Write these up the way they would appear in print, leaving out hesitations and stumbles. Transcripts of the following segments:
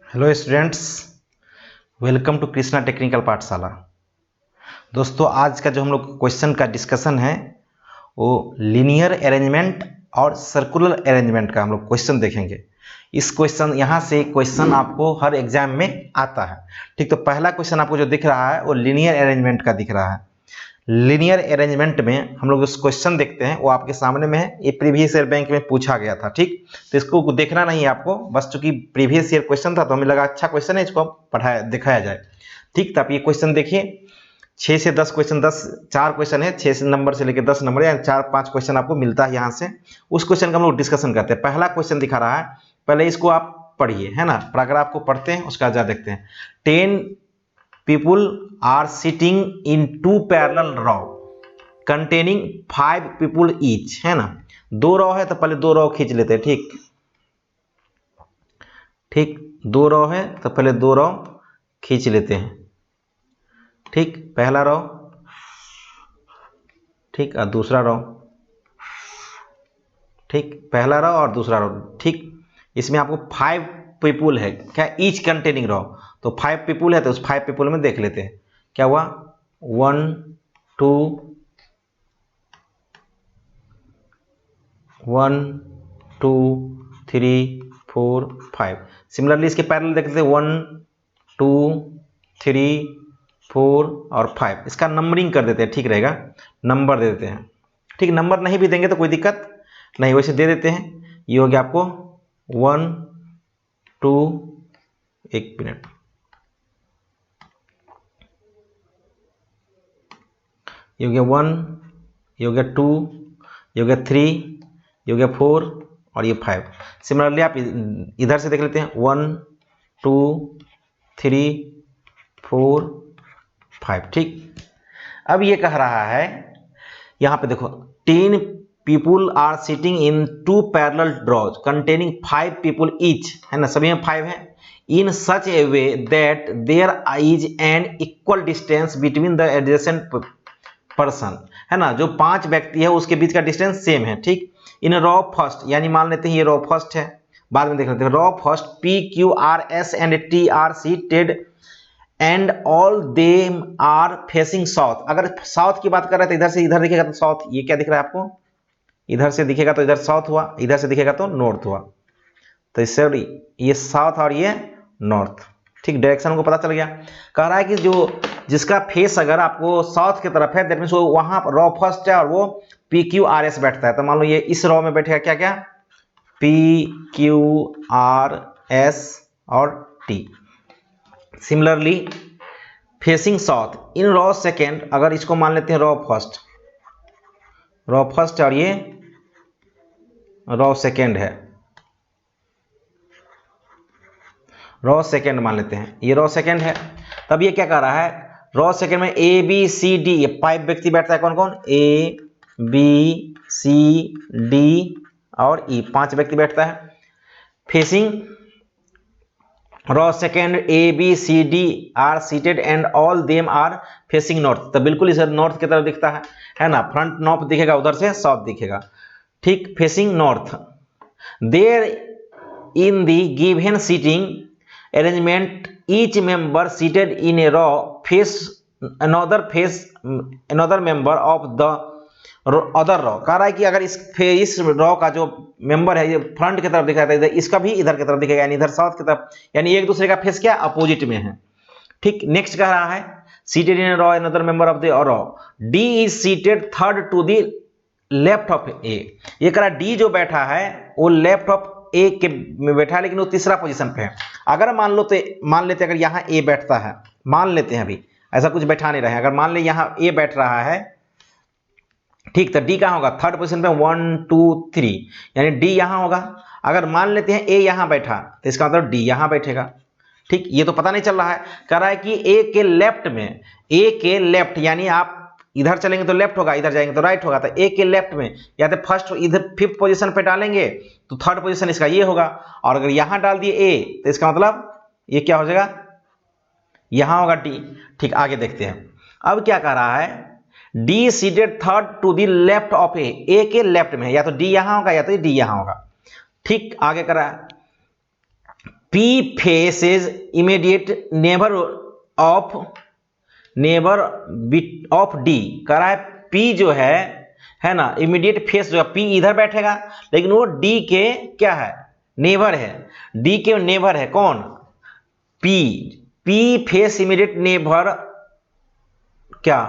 Hello students, welcome to Krishna technical Pathshala. दोस्तों, आज का जो हम लोग क्वेश्चन का डिस्कशन है वो लीनियर अरेंजमेंट और सर्कुलर अरेंजमेंट का हम लोग क्वेश्चन देखेंगे। इस क्वेश्चन यहाँ से क्वेश्चन आपको हर एग्जाम में आता है। ठीक, तो पहला क्वेश्चन आपको जो दिख रहा है वो लीनियर अरेंजमेंट का दिख रहा है। लीनियर अरेंजमेंट में हम लोग उस क्वेश्चन देखते हैं, वो आपके सामने में है। ये प्रीवियस ईयर बैंक में पूछा गया था। ठीक, तो इसको देखना नहीं है आपको, बस चूंकि प्रीवियस ईयर क्वेश्चन था तो हमें लगा अच्छा क्वेश्चन है, इसको पढ़ाया दिखाया जाए। ठीक, तो आप ये क्वेश्चन देखिए। 6 से 10 क्वेश्चन, 4 क्वेश्चन है, 6 नंबर से लेकर 10 नंबर, या 4-5 क्वेश्चन आपको मिलता है यहाँ से। उस क्वेश्चन का हम लोग डिस्कशन करते हैं। पहला क्वेश्चन दिखा रहा है, पहले इसको आप पढ़िए, है ना। पैराग्राफ को पढ़ते हैं, उसका आंसर देखते हैं। 10 people are sitting in 2 parallel row containing 5 people each, है ना। 2 रो है तो पहले 2 रो खींच लेते हैं। ठीक ठीक, 2 रो है तो पहले 2 रो खींच लेते हैं। ठीक, पहला रो, ठीक, और दूसरा रो। ठीक, पहला रो और दूसरा रो। ठीक, इसमें आपको 5 पीपुल है क्या, ईच कंटेनिंग रो, तो 5 पीपुल है तो उस 5 पीपुल में देख लेते हैं क्या हुआ। 1 2 1 2 3 4 5। सिमिलरली इसके पैरेलल देख लेते हैं 1 2 3 4 और 5। इसका नंबरिंग कर देते हैं, ठीक रहेगा, नंबर दे देते हैं। ठीक, नंबर नहीं भी देंगे तो कोई दिक्कत नहीं, वैसे दे देते हैं। ये हो गया आपको 1 2, एक मिनट, ये हो गया 1, ये हो गया 2, ये हो गया 3, ये हो गया 4 और ये 5। सिमिलरली आप इधर से देख लेते हैं 1 2 3 4 5। ठीक, अब ये कह रहा है यहाँ पे देखो, 10 people are sitting in 2 parallel rows containing 5 people each, है ना, सभी में 5 है। In such a way that there is an equal distance between the adjacent person, है ना, जो 5 व्यक्ति है उसके बीच का डिस्टेंस सेम है। ठीक, इन रो फर्स्ट, यानी मान लेते हैं ये रो फर्स्ट है, बाद में देख लेते हैं। Row first P Q R S and T are seated and all them are facing south. अगर साउथ की बात कर रहे हैं तो इधर से इधर दिखेगा तो साउथ, ये क्या दिख रहा है आपको, इधर से दिखेगा तो इधर साउथ हुआ, इधर से दिखेगा तो नॉर्थ हुआ। तो इससे ये साउथ और ये नॉर्थ। ठीक, डायरेक्शन को पता चल गया। कह रहा है कि जो जिसका फेस अगर आपको साउथ की तरफ है, दैट मीन्स वो वहां रो फर्स्ट है और वो पी क्यू आर एस बैठता है। तो मान लो ये इस रो में बैठेगा क्या क्या, पी क्यू आर एस और T. Similarly facing south in row second, अगर इसको मान लेते हैं रो फर्स्ट और ये रो सेकेंड है, रो सेकेंड मान लेते हैं, ये रो सेकेंड है। तब ये क्या कर रहा है, रो सेकेंड में ए बी सी डी, ये 5 व्यक्ति बैठता है। कौन कौन, ए बी सी डी और ई, 5 व्यक्ति बैठता है। Facing row second A B C D are seated and all them are facing north, तो बिल्कुल इधर नॉर्थ की तरफ दिखता है ना। फ्रंट नॉर्थ दिखेगा, उधर से साउथ दिखेगा। ठीक, facing north. There in the given seating arrangement each member seated in a row face another member of the other row। कह रहा है कि अगर इस रो का जो मेंबर है ये फ्रंट की तरफ दिखाई देता है, इसका भी इधर की तरफ दिखेगा, यानी इधर साउथ की तरफ, यानी एक दूसरे का फेस क्या अपोजिट में है। ठीक, नेक्स्ट कह रहा है seated in row another member of the row, D is seated third to the left of A. ये कह रहा डी जो बैठा है वो लेफ्ट ऑफ ए के में बैठा है, लेकिन वो तीसरा पोजीशन पे है। अगर मान लेते अगर यहाँ ए बैठता है, मान लेते हैं, अभी ऐसा कुछ बैठा नहीं रहे, अगर मान ले यहाँ ए बैठ रहा है, ठीक, तो डी कहाँ होगा, थर्ड पोजीशन पे 1 2 3, यानी डी यहाँ होगा। अगर मान लेते हैं ए यहाँ बैठा तो इसका मतलब डी यहाँ बैठेगा। ठीक, ये तो पता नहीं चल रहा है। कह रहा है कि ए के लेफ्ट में, ए के लेफ्ट यानी आप इधर चलेंगे तो लेफ्ट होगा, इधर जाएंगे तो राइट होगा। तो ए के लेफ्ट में या तो फर्स्ट इधर 5th पोजीशन पे डालेंगे तो थर्ड पोजीशन इसका ये होगा, और अगर यहां डाल दिए ए तो इसका मतलब ये क्या हो जाएगा, यहां होगा डी। ठीक, आगे देखते हैं। अब क्या कह रहा है, D seated third to the left of A के लेफ्ट में, या तो डी यहां होगा या तो डी यहां होगा। ठीक, आगे कर रहा है P faces immediate neighbor of D। कह रहा है P जो है ना, इमीडिएट फेस जो है, P इधर बैठेगा लेकिन वो D के क्या है, नेबर है। D के नेबर है कौन, P फेस इमीडिएट नेबर, क्या,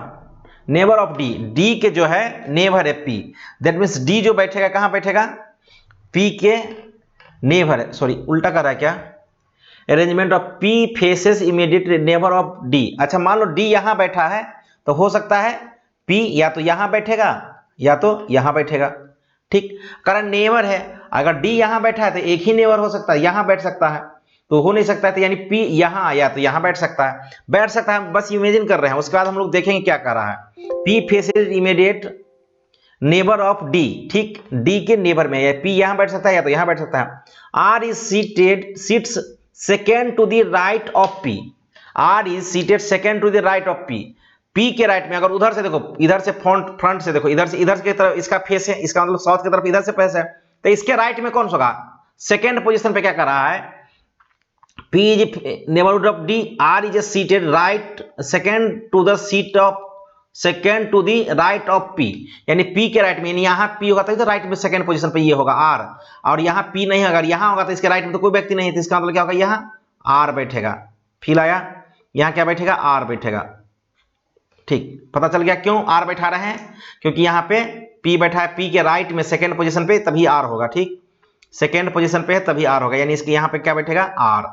नेबर ऑफ D के जो है नेबर है P। दैट मीन्स D जो बैठेगा कहां बैठेगा, P के नेबर है, सॉरी उल्टा कर रहा है क्या, arrangement of P faces immediate neighbour of D। अच्छा मान लो D यहां बैठा है तो हो सकता है P या तो यहां बैठेगा या तो यहां बैठेगा, ठीक, कारण नेबर है। अगर D यहां बैठा है तो एक ही नेबर हो सकता है, यहां बैठ सकता है, तो हो नहीं सकता है, तो यानी P यहां आया तो यहां बैठ सकता है, बस इमेजिन कर रहे हैं। उसके बाद हम लोग देखेंगे क्या कर रहा है। P faces immediate neighbour of D, ठीक, D के नेबर में, या P यहां बैठ सकता है या तो यहां बैठ सकता है। R is seats second to the right of P। R is seated second to the right of P। P के राइट में, अगर उधर से देखो, इधर से फ्रंट से देखो, इधर की तरफ इसका फेस है, इसका मतलब साउथ की तरफ इधर से फेस है, तो इसके राइट में कौन सा होगा, सेकेंड पोजीशन पे क्या कर रहा है, P is neighbourhood of D, R is seated right second to the seat of second to the right of P, यानी P के राइट में, यानी यहाँ P होगा तो राइट में सेकेंड पोजीशन पे ये होगा R, और यहाँ P नहीं, अगर यहाँ होगा तो इसके राइट में तो कोई व्यक्ति नहीं है, तो इसका मतलब क्या होगा, यहाँ R बैठेगा। फील आया, यहाँ क्या बैठेगा, R बैठेगा। ठीक, पता चल गया क्यों R बैठा रहे हैं, क्योंकि यहाँ पे P बैठा है, P के राइट में सेकेंड पोजीशन पे, तभी R होगा। ठीक, सेकेंड पोजीशन पे है तभी R होगा, यानी इसके यहाँ पे क्या बैठेगा, R।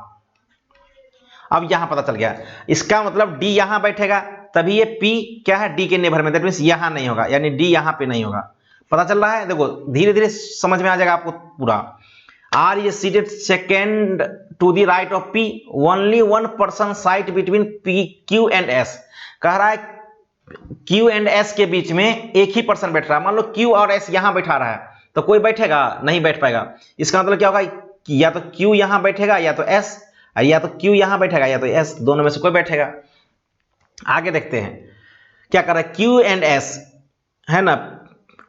अब यहां पता चल गया, इसका मतलब D यहां बैठेगा तभी ये P क्या है, D के नेबर में, दैट मींस यहां नहीं होगा, यानी D यहां पे नहीं होगा। पता चल रहा है, देखो धीरे धीरे समझ में आ जाएगा आपको पूरा। R is seated second to the right of P, only one person site between P, Q and S। कह रहा है Q and S के बीच में एक ही पर्सन बैठ रहा है। मान लो Q और S यहां बैठा रहा है तो कोई बैठेगा नहीं, बैठ पाएगा। इसका मतलब क्या होगा, या तो Q यहां बैठेगा या तो S, या तो Q यहां बैठेगा या तो S, दोनों में से कोई बैठेगा। आगे देखते हैं क्या कर रहा है, Q and S है ना,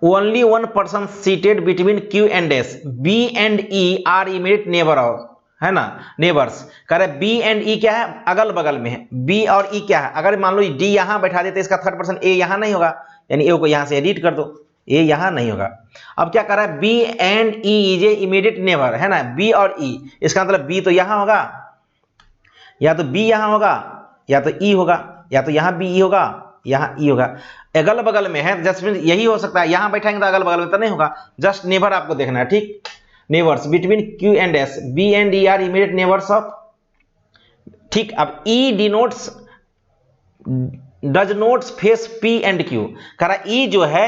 only one person seated between Q and S, B and E are immediate neighbour of, है ना, नेबर्स। कह रहे B and E क्या है, अगल बगल में है। B और E क्या है, अगर मान लो D यहां बैठा देते, इसका थर्ड पर्सन A यहां नहीं होगा, यानी A को यहां से एडिट कर दो, A यहां नहीं होगा। अब क्या कर रहा है, B and E is a immediate neighbour, है ना, B और E, इसका मतलब B तो यहां होगा, या तो B यहां होगा या तो E होगा, या तो यहां B E होगा, यहां E होगा। अगल बगल में है, जस्ट यही हो सकता है, यहां बैठेंगे तो अगल बगल में तो नहीं होगा, जस्ट नेबर आपको देखना है। ठीक, neighbours between Q and S, B and E are immediate neighbours of. ठीक, अब E denotes does not face P and Q। कह रहा E जो है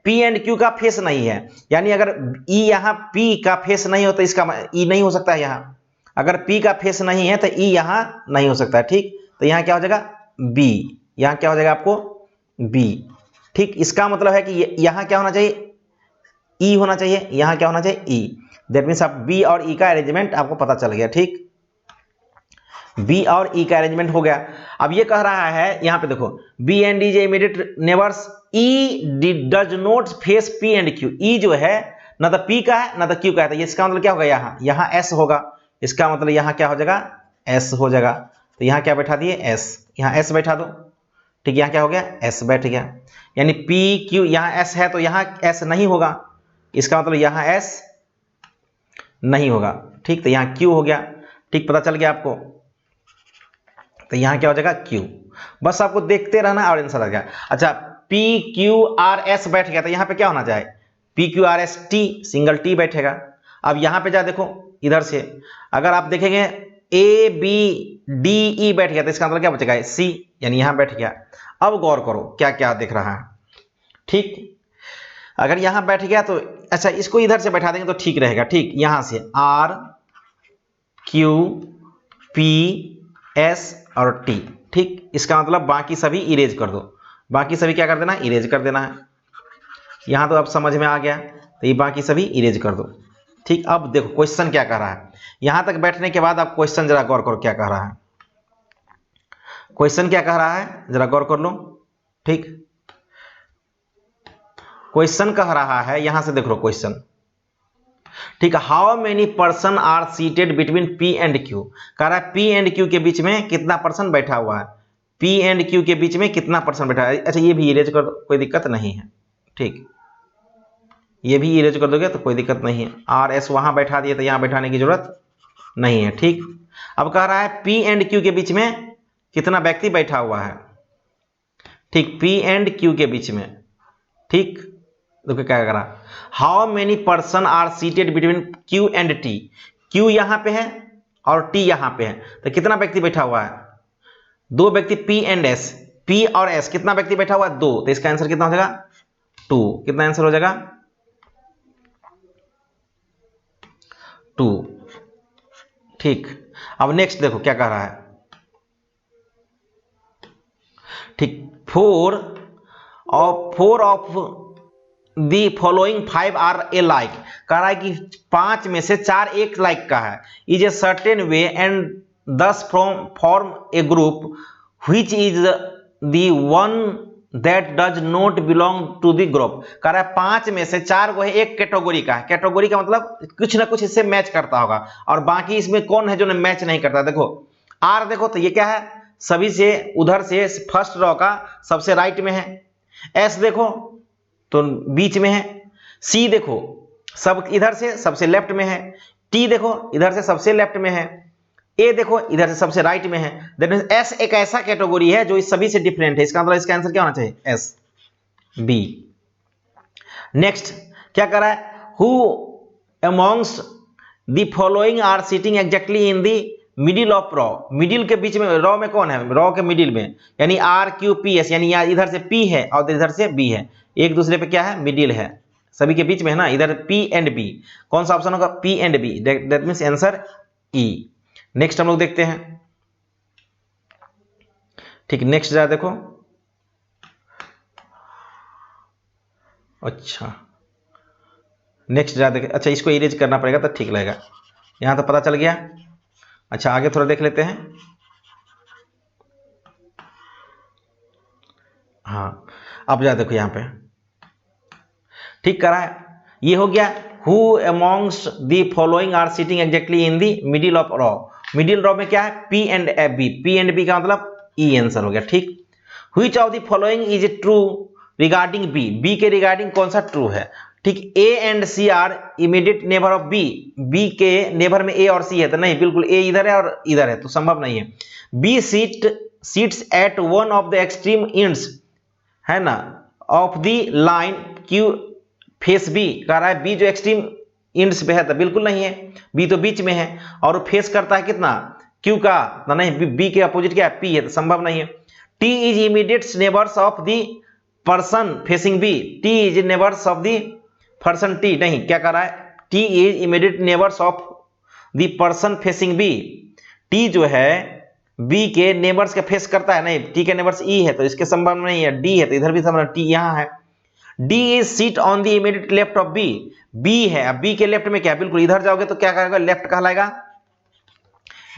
P and Q का फेस नहीं है, यानी अगर E यहां P का फेस नहीं हो तो इसका E नहीं हो सकता है यहां। अगर P का फेस नहीं है तो E यहां नहीं हो सकता है। ठीक, तो यहां क्या हो जाएगा, B, यहां क्या हो जाएगा आपको, B। ठीक, इसका मतलब है कि यहां क्या होना चाहिए, E होना चाहिए, यहां क्या होना चाहिए, E। दैट मीन्स आप B और E का अरेंजमेंट आपको पता चल गया। ठीक, B और E का अरेंजमेंट हो गया। अब ये कह रहा है यहां पे देखो, B and E immediate neighbours, E does not face P and Q। E जो है ना तो P का है ना तो Q का है, तो इसका मतलब क्या होगा, यहां S होगा, इसका मतलब यहां क्या हो जाएगा, S हो जाएगा। तो यहां क्या बैठा दिए, S, यहां S बैठा दो। ठीक, यहां क्या हो गया, S बैठ गया, यानी P Q, यहां S है तो यहां S नहीं होगा, इसका मतलब यहां S नहीं होगा। ठीक, तो यहां Q हो गया। ठीक, पता चल गया आपको, तो यहां क्या हो जाएगा, Q। बस आपको देखते रहना और आंसर आ गया। अच्छा, P Q R S बैठ गया, तो यहां पे क्या होना चाहिए, P Q R S T, single T बैठेगा। अब यहां पे जा देखो, इधर से अगर आप देखेंगे A B D E बैठ गया, तो इसका मतलब क्या बचेगा, C, यानी यहां बैठ गया। अब गौर करो क्या क्या दिख रहा है। ठीक, अगर यहां बैठ गया तो अच्छा, इसको इधर से बैठा देंगे तो ठीक रहेगा। ठीक, यहां से R Q P S और T। ठीक, इसका मतलब बाकी सभी इरेज कर दो, बाकी सभी क्या कर देना, इरेज कर देना है। यहां तो अब समझ में आ गया, तो ये बाकी सभी इरेज कर दो। ठीक, अब देखो क्वेश्चन क्या कह रहा है, यहां तक बैठने के बाद आप क्वेश्चन जरा गौर करो क्या कह रहा है। क्वेश्चन क्या कह रहा है, जरा गौर कर लो। ठीक, क्वेश्चन कह रहा है, यहां से देख लो क्वेश्चन, ठीक है, how many person are seated between P and Q, कह रहा है पी एंड क्यू के बीच में कितना पर्सन बैठा हुआ है, पी एंड क्यू के बीच में कितना पर्सन बैठा है। अच्छा ये भी इरेज कर दो, कोई दिक्कत नहीं है। ठीक, ये भी इरेज कर दोगे तो कोई दिक्कत नहीं है। आर एस वहां बैठा दिए तो यहां बैठाने की जरूरत नहीं है। ठीक, अब कह रहा है पी एंड क्यू के बीच में कितना व्यक्ति बैठा हुआ है। ठीक, पी एंड क्यू के बीच में। ठीक, देखो क्या कर रहा, how many person are seated between Q and T, Q यहां पे है और टी यहां पे है, तो कितना व्यक्ति बैठा हुआ है, दो व्यक्ति पी एंड एस, पी और एस कितना व्यक्ति बैठा हुआ है, दो, तो इसका आंसर कितना हो जाएगा, टू। कितना आंसर हो जाएगा, टू। ठीक, अब नेक्स्ट देखो क्या कह रहा है। ठीक, four of the following 5 are A like, कह रहा है कि 5 में से 4 एक लाइक का है, is a certain way and thus form a group which is the one that does not belong to the group, कह रहा है 5 में से 4 वो है एक कैटेगरी का है, कैटेगरी का मतलब कुछ ना कुछ इससे मैच करता होगा, और बाकी इसमें कौन है जो मैच नहीं करता। देखो आर देखो तो ये क्या है, सभी से उधर से फर्स्ट रो का सबसे राइट में है, एस देखो तो बीच में है, सी देखो सब इधर से सबसे लेफ्ट में है, टी देखो इधर से सबसे लेफ्ट में है, ए देखो इधर से सबसे राइट में है। दैट मींस एस एक ऐसा कैटेगरी है जो इस सभी से डिफरेंट है, इसका मतलब इसका आंसर क्या होना चाहिए, एस बी। नेक्स्ट क्या कर रहा है, who amongst the following are sitting exactly in the middle of row, middle के बीच में, रॉ में कौन है, रॉ के मिडिल में, यानी आर क्यू पी एस, यानी इधर से पी है और इधर से बी है, एक दूसरे पे क्या है, मिडिल है, सभी के बीच में है ना, इधर पी एंड बी, कौन सा ऑप्शन होगा, P and B, that means answer E. Next हम लोग देखते हैं। ठीक, नेक्स्ट जरा देखो, अच्छा नेक्स्ट जरा देखें, अच्छा इसको इरेज करना पड़ेगा तो ठीक लगेगा, यहां तो पता चल गया। अच्छा आगे थोड़ा देख लेते हैं। हाँ, अब जरा देखो यहां पे, ठीक करा है, ये हो गया, who amongst the following are sitting exactly in the middle of row, middle row में क्या है, P and B, P and B का मतलब ई आंसर हो गया। ठीक, which of the following is true regarding B, B के regarding कौन सा ट्रू है। ठीक, A and C are immediate neighbour of B, B के नेबर में ए और सी है तो नहीं, बिल्कुल ए इधर है और इधर है तो संभव नहीं है। B seats at one of the extreme ends, है ना, of the line Q face B, कह रहा है बी जो एक्सट्रीम एंड्स पे है तो बिल्कुल नहीं है, बी तो बीच में है और फेस करता है कितना, क्यू का, तो नहीं, बी के अपोजिट क्या है, पी है तो संभव नहीं है। T is immediate neighbours of the person facing B, T is neighbours of the person T, नहीं क्या कर रहा है, T is immediate neighbours of the person facing B, T जो है बी के नेबर्स के फेस करता है, नहीं टी के नेबर्स ई है तो इसके संबंध नहीं है, डी है तो इधर भी संबंध, टी यहां है। D is seat on the immediate left of B, B है, अब बी के लेफ्ट में क्या है, बिल्कुल इधर जाओगे तो क्या कहेगा, लेफ्ट कहलाएगा,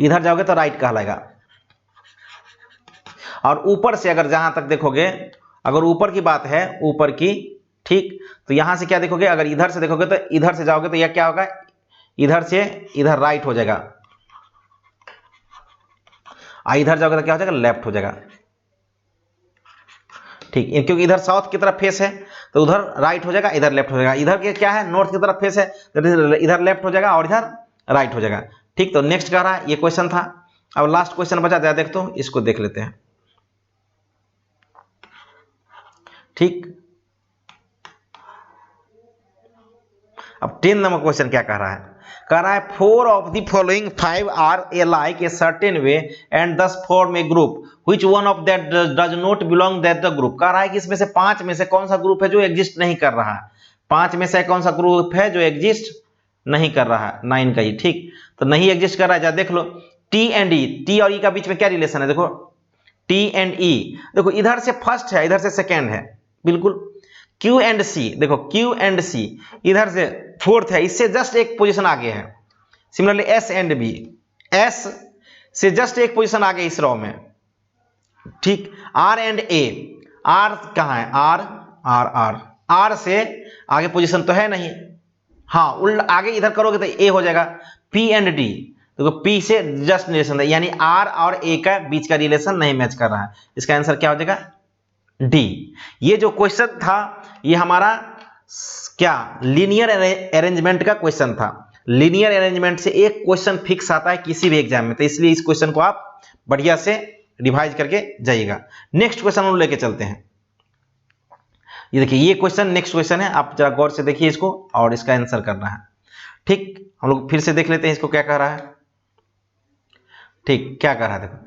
इधर जाओगे तो राइट कहलाएगा। और ऊपर से अगर जहां तक देखोगे, अगर ऊपर की बात है, ऊपर की, ठीक, तो यहां से क्या देखोगे, अगर इधर से देखोगे तो इधर से जाओगे तो यह क्या होगा, इधर से इधर राइट हो जाएगा, इधर जाओगे तो क्या हो जाएगा, लेफ्ट हो जाएगा। ठीक, क्योंकि इधर साउथ की तरफ फेस है तो उधर राइट हो जाएगा, इधर लेफ्ट हो जाएगा, इधर के क्या है, नॉर्थ की तरफ फेस है तो इधर लेफ्ट हो जाएगा और इधर राइट हो जाएगा। ठीक, तो नेक्स्ट कह रहा है, ये क्वेश्चन था। अब लास्ट क्वेश्चन बचा दिया, देख तो इसको देख लेते हैं। ठीक, अब 10 नंबर क्वेश्चन क्या कह रहा है, कह रहा है four of the following 5 are A like a certain way and thus form a group which one of that does not belong that the group, कह रहा है कि इसमें से 5 में से कौन सा ग्रुप है जो एग्जिस्ट नहीं कर रहा है, 5 में से कौन सा ग्रुप है जो एग्जिस्ट नहीं कर रहा है, 9 का ही। ठीक, तो नहीं एग्जिस्ट कर रहा है, देखो लो टी एंड ई, टी और ई का बीच में क्या रिलेशन है, देखो टी एंड ई, देखो इधर से फर्स्ट है इधर से सेकेंड है, बिल्कुल। क्यू एंड सी, देखो क्यू एंड सी इधर से फोर्थ है, इससे जस्ट एक पोजीशन आगे है। Similarly S and B, S से जस्ट एक पोजीशन आगे इस रो में। ठीक, आर एंड ए, आर कहां है, आर आर आर, आर से आगे पोजीशन तो है नहीं, हाँ उल्टा आगे इधर करोगे तो ए हो जाएगा। पी एंड डी, तो पी से जस्ट रिलेशन है, यानी आर और ए का बीच का रिलेशन नहीं मैच कर रहा है। इसका आंसर क्या हो जाएगा? डी। ये जो क्वेश्चन था ये हमारा क्या लीनियर अरेंजमेंट का क्वेश्चन था। लीनियर अरेंजमेंट से एक क्वेश्चन फिक्स आता है किसी भी एग्जाम में, तो इसलिए इस क्वेश्चन को आप बढ़िया से रिवाइज करके जाइएगा। नेक्स्ट क्वेश्चन हम लेके चलते हैं। ये देखिए ये क्वेश्चन नेक्स्ट क्वेश्चन है, आप जरा गौर से देखिए इसको और इसका आंसर करना है। ठीक, हम लोग फिर से देख लेते हैं इसको क्या कह रहा है। ठीक, क्या कह रहा है देखो,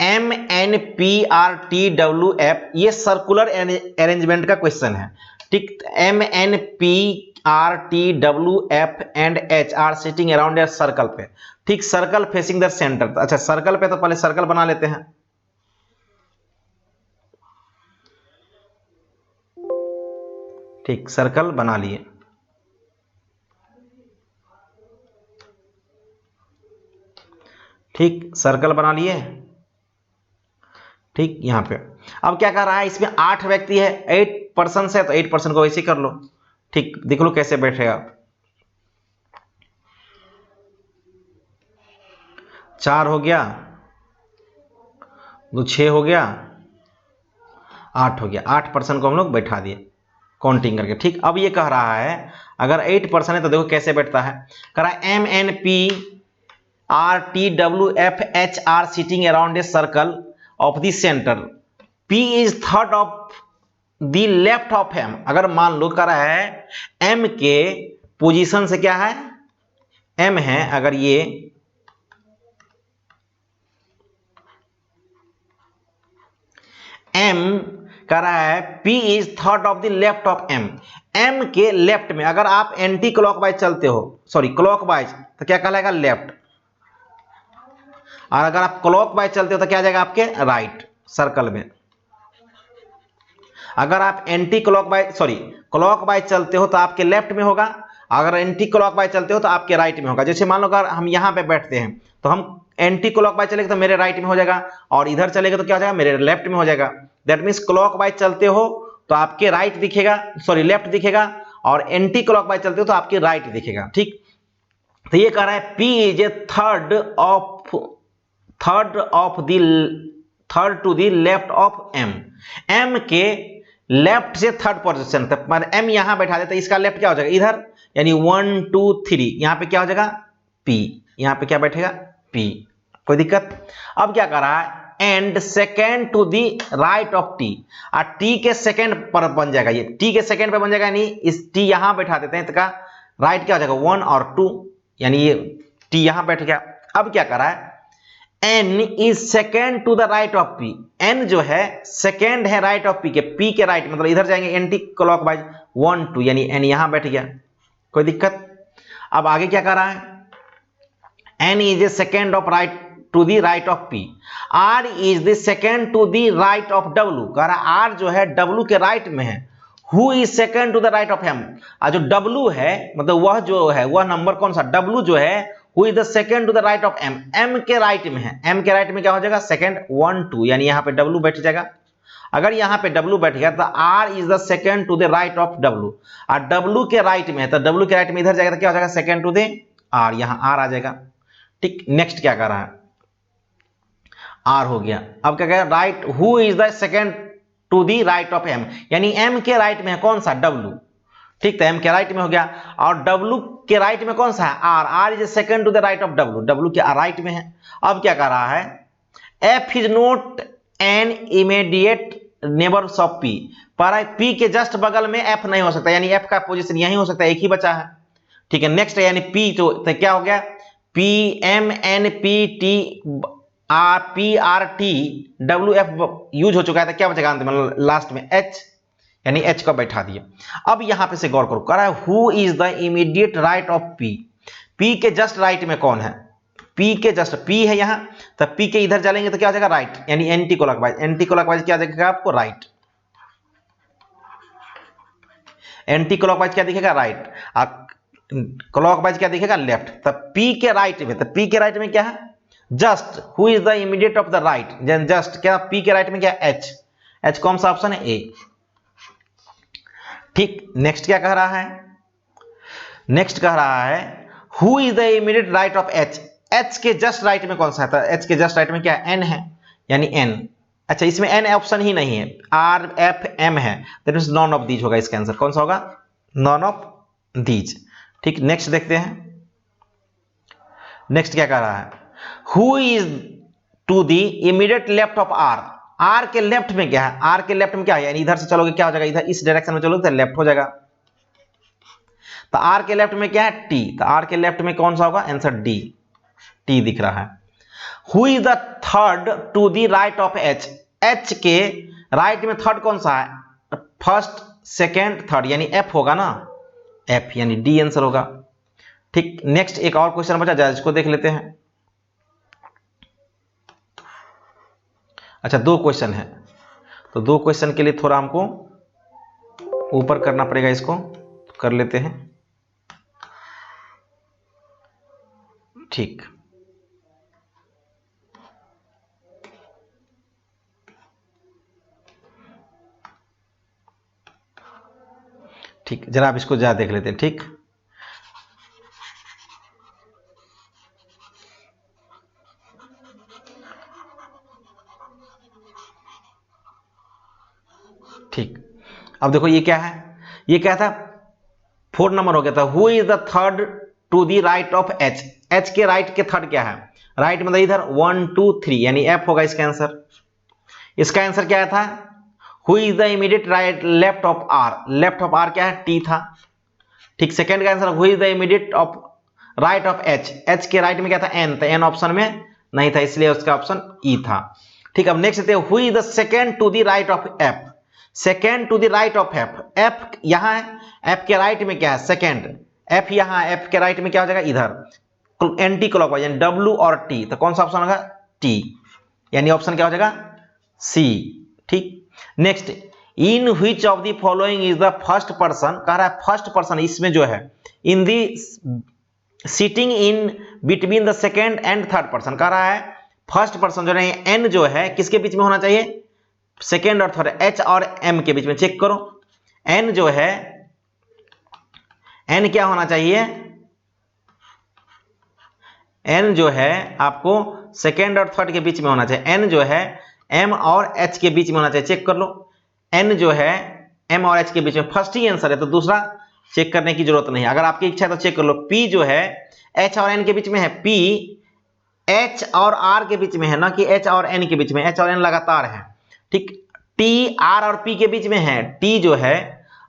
M N P R T W F, ये सर्कुलर अरेंजमेंट का क्वेश्चन है। ठीक, M N P R T W F and H are sitting around a circle पे। ठीक, सर्कल फेसिंग द सेंटर। अच्छा सर्कल पे तो पहले सर्कल बना लेते हैं। ठीक, सर्कल बना लिए। ठीक, सर्कल बना लिए। ठीक, यहां पे अब क्या कर रहा है, इसमें 8 व्यक्ति है, 8 पर्सन है, तो 8 पर्सन को वैसे कर लो। ठीक, देख लो कैसे बैठेगा। 4 हो गया, 2 6 हो गया, 8 हो गया। 8 पर्सन को हम लोग बैठा दिए काउंटिंग करके। ठीक, अब ये कह रहा है अगर 8 पर्सन है तो देखो कैसे बैठता है। कह रहा है M N P R T W F H are sitting around a circle of the centre, P is third of the left of M. अगर मान लो कह रहा है एम के पोजीशन से क्या है, एम है, अगर ये एम कह रहा है P is third of the left of M, M के लेफ्ट में अगर आप एंटी क्लॉकवाइज चलते हो, सॉरी क्लॉकवाइज, तो क्या कहलाएगा? लेफ्ट। और अगर आप क्लॉकवाइज चलते हो तो क्या आ जाएगा आपके? राइट सर्कल में। अगर आप एंटी क्लॉकवाइज सॉरी क्लॉकवाइज चलते हो तो आपके लेफ्ट में होगा, अगर एंटी क्लॉकवाइज चलते हो तो आपके राइट में होगा। जैसे मान लो अगर हम यहाँ पे बैठते हैं तो हम एंटी क्लॉकवाइज चलेंगे तो मेरे राइट में हो जाएगा, और इधर चलेगा तो क्या हो जाएगा? मेरे लेफ्ट में हो जाएगा। दैट मीन्स क्लॉकवाइज चलते हो तो आपके राइट दिखेगा, सॉरी लेफ्ट दिखेगा, और एंटी क्लॉकवाइज चलते हो तो आपके राइट दिखेगा। ठीक, तो ये कह रहा है P is a third to the left of M, M के लेफ्ट से थर्ड पोजीशन तक, मतलब M यहां बैठा देते, इसका लेफ्ट क्या हो जाएगा? इधर, यानी 1 2 3, यहां पे क्या हो जाएगा? P, यहां पे क्या बैठेगा? P। कोई दिक्कत? अब क्या कर रहा है, and second to the right of T, और T के सेकेंड पर बन जाएगा, ये T के सेकेंड पर बन जाएगा, यानी इस T यहां बैठा देते हैं, तो का राइट क्या हो जाएगा? 1 और 2, यानी ये T यहां बैठ गया। अब क्या कर रहा है, N is second to the right of P, N जो है सेकेंड है राइट ऑफ P के, P के राइट, मतलब इधर जाएंगे एंटी क्लॉकवाइज 1 2, यानी N यहां बैठ गया। कोई दिक्कत? अब आगे क्या कर रहा है, N is a second of right to the right of P, R is the second to the right of W, कह रहा है R जो है W के राइट में है। Who is second to the right of M, और जो W है मतलब वह जो है वह नंबर कौन सा? W जो है Who is the second to the right of M, M के राइट में है। M के राइट में क्या हो जाएगा? सेकेंड 1 2, यानी यहाँ पे W बैठ जाएगा। अगर यहाँ पे W बैठ गया तो R is the second to the right of W, और W के राइट में है तो W के राइट में इधर जाएगा तो क्या हो जाएगा? सेकेंड टू द R, यहाँ R आ जाएगा। ठीक, नेक्स्ट क्या कर रहा है, R हो गया। अब क्या कह रहा है, right Who is the second to the right of M, यानी M के राइट में है कौन सा? W। ठीक, तो M के राइट में हो गया, और W के राइट में कौन सा है? R, R is second to the right of W, W के राइट में है। अब क्या कर रहा है, F is not an immediate neighbours of P, पर P के जस्ट बगल में F नहीं हो सकता, यानी F का पोजीशन यही हो सकता है, एक ही बचा है। ठीक है, नेक्स्ट है यानी P, तो क्या हो गया? P M N P T P R T W F use हो चुका है, तो क्या बचेगा अंत में लास्ट में? H, यानी H को बैठा दिया। अब यहां पे से गौर करो, कह रहा है who is the immediate right of P, P के जस्ट राइट में कौन है? P के जस्ट, P है यहां, तो P के इधर चलेंगे तो क्या हो जाएगा? राइट, यानी एंटी क्लॉकवाइज। एंटी क्लॉकवाइज क्या दिखेगा आपको? राइट। एंटी क्लॉकवाइज क्या दिखेगा? राइट। क्लॉकवाइज क्या दिखेगा? लेफ्ट। तब P के राइट में, तो P के राइट में क्या है? Just. Who is the immediate of the right, just क्या? P के राइट में क्या? H, H कौन सा ऑप्शन है? A। ठीक, नेक्स्ट क्या कह रहा है, नेक्स्ट कह रहा है who is the immediate right of H, H के जस्ट राइट में कौन सा है, एच के जस्ट राइट में क्या है, एन है, यानी एन। अच्छा इसमें एन ऑप्शन ही नहीं है, आर एफ एम है, that means none of these होगा इसका आंसर, कौन सा होगा, नॉन ऑफ दीज। ठीक, नेक्स्ट देखते हैं। नेक्स्ट क्या कह रहा है, who is to the immediate left of R, R के लेफ्ट में क्या है, आर के लेफ्ट में क्या है, यानी इधर से चलोगे क्या हो जाएगा, इधर इस डायरेक्शन में चलोगे तो लेफ्ट हो जाएगा। तो आर के लेफ्ट में क्या है, टी, तो आर के लेफ्ट में कौन सा होगा, आंसर डी, टी दिख रहा है। Who is the third to the right of H, H के राइट में थर्ड कौन सा है, फर्स्ट सेकेंड थर्ड, यानी एफ होगा ना, एफ, यानी डी आंसर होगा। ठीक, नेक्स्ट एक और क्वेश्चन बचा जाए, इसको देख लेते हैं। अच्छा 2 क्वेश्चन है, तो 2 क्वेश्चन के लिए थोड़ा हमको ऊपर करना पड़ेगा, इसको कर लेते हैं। ठीक, ठीक, जरा आप इसको जरा देख लेते हैं। ठीक, ठीक, अब देखो ये क्या है, ये क्या था, 4 नंबर हो गया था, who is the third to the right of H, H के राइट के थर्ड क्या है, राइट मतलब इधर 1 2 3, यानी एफ होगा इसका आंसर। इसका आंसर क्या था, who is the immediate right left of R, left of R क्या है, टी था। ठीक, सेकंड का answer who is the immediate of right of H, H के राइट में क्या था, एन, तो एन ऑप्शन में नहीं था, इसलिए उसका ऑप्शन ई था। ठीक, अब नेक्स्ट देखते हैं, who is the second to the right of F, second to the right of F, F यहां है, एफ के राइट में क्या है, सेकेंड, एफ यहां, एफ के राइट में क्या हो जाएगा, इधर एंटी क्लॉकवाइज, यानी डब्ल्यू और टी, तो कौन सा ऑप्शन होगा, टी, यानी ऑप्शन क्या हो जाएगा, सी। ठीक, next, in which of the following is the first person, कह रहा है फर्स्ट पर्सन इसमें जो है, in the sitting in between the second and third person, कह रहा है फर्स्ट पर्सन जो है एन जो है किसके बीच में होना चाहिए, सेकेंड और थर्ड, एच और एम के बीच में। चेक करो, एन जो है, एन क्या होना चाहिए, एन जो है आपको सेकेंड और थर्ड के बीच में होना चाहिए, एन जो है एम और एच के बीच में होना चाहिए। चेक कर लो, एन जो है एम और एच के बीच में, फर्स्ट ही आंसर है, तो दूसरा चेक करने की जरूरत नहीं, अगर आपकी इच्छा है तो चेक कर लो। पी जो है एच और एन के बीच में है, पी एच और आर के बीच में है, ना कि एच और एन के बीच में, एच और एन लगातार है। ठीक, टी आर और पी के बीच में है, टी जो है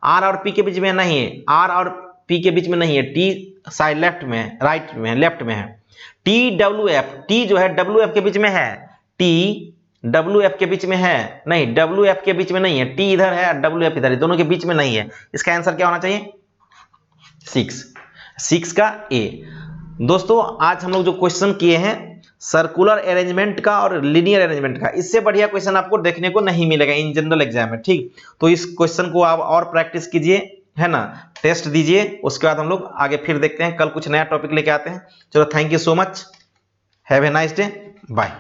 आर और पी के बीच में नहीं है, आर और पी के बीच में नहीं है, टी साइड लेफ्ट में, राइट में, लेफ्ट में है। टी डब्ल्यू एफ, टी जो है डब्ल्यू एफ के बीच में है, टी डब्ल्यू एफ के बीच में है, नहीं डब्ल्यू एफ के बीच में नहीं है, टी इधर है डब्ल्यू एफ इधर है, दोनों के बीच में नहीं है। इसका आंसर क्या होना चाहिए, 6 का ए। दोस्तों आज हम लोग जो क्वेश्चन किए हैं सर्कुलर अरेंजमेंट का और लीनियर अरेंजमेंट का, इससे बढ़िया क्वेश्चन आपको देखने को नहीं मिलेगा इन जनरल एग्जाम में। ठीक, तो इस क्वेश्चन को आप और प्रैक्टिस कीजिए, है ना, टेस्ट दीजिए, उसके बाद हम लोग आगे फिर देखते हैं, कल कुछ नया टॉपिक लेके आते हैं। चलो, thank you so much, have a nice day, bye.